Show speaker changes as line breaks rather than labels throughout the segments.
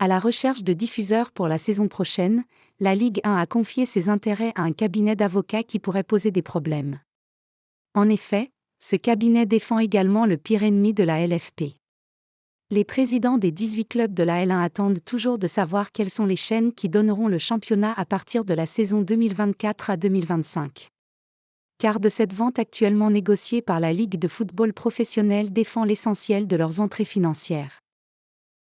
À la recherche de diffuseurs pour la saison prochaine, la Ligue 1 a confié ses intérêts à un cabinet d'avocats qui pourrait poser des problèmes. En effet, ce cabinet défend également le pire ennemi de la LFP. Les présidents des 18 clubs de la L1 attendent toujours de savoir quelles sont les chaînes qui donneront le championnat à partir de la saison 2024 à 2025. Car de cette vente actuellement négociée par la Ligue de football professionnel dépend l'essentiel de leurs entrées financières.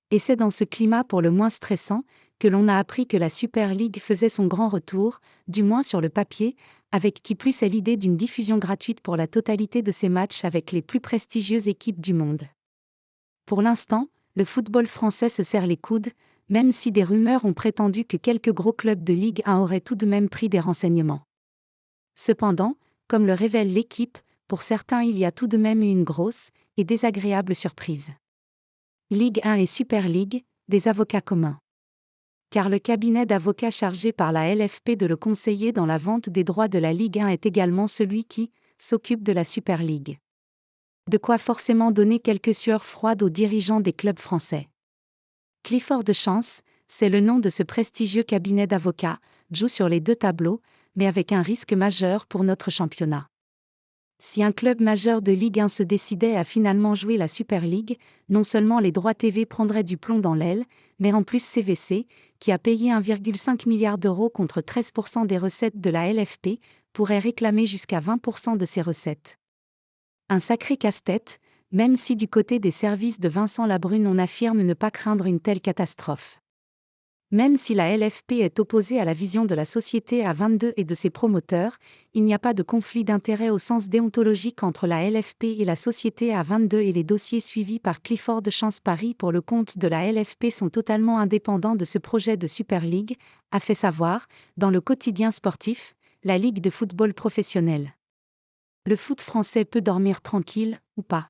Et c'est dans ce climat pour le moins stressant que l'on a appris que la Super League faisait son grand retour, du moins sur le papier, avec qui plus est l'idée d'une diffusion gratuite pour la totalité de ses matchs avec les plus prestigieuses équipes du monde. Pour l'instant, le football français se serre les coudes, même si des rumeurs ont prétendu que quelques gros clubs de Ligue 1 auraient tout de même pris des renseignements. Cependant, comme le révèle l'équipe, pour certains il y a tout de même eu une grosse et désagréable surprise. Ligue 1 et Super League, des avocats communs. Car le cabinet d'avocats chargé par la LFP de le conseiller dans la vente des droits de la Ligue 1 est également celui qui s'occupe de la Super League. De quoi forcément donner quelques sueurs froides aux dirigeants des clubs français. Clifford de Chance, c'est le nom de ce prestigieux cabinet d'avocats, joue sur les deux tableaux, mais avec un risque majeur pour notre championnat. Si un club majeur de Ligue 1 se décidait à finalement jouer la Super League, non seulement les droits TV prendraient du plomb dans l'aile, mais en plus CVC, qui a payé 1,5 milliard d'euros contre 13% des recettes de la LFP, pourrait réclamer jusqu'à 20% de ces recettes. Un sacré casse-tête, même si du côté des services de Vincent Labrune on affirme ne pas craindre une telle catastrophe. Même si la LFP est opposée à la vision de la société A22 et de ses promoteurs, il n'y a pas de conflit d'intérêts au sens déontologique entre la LFP et la société A22 et les dossiers suivis par Clifford de Chance Paris pour le compte de la LFP sont totalement indépendants de ce projet de Super League, a fait savoir, dans le quotidien sportif, la Ligue de football professionnel. Le foot français peut dormir tranquille, ou pas.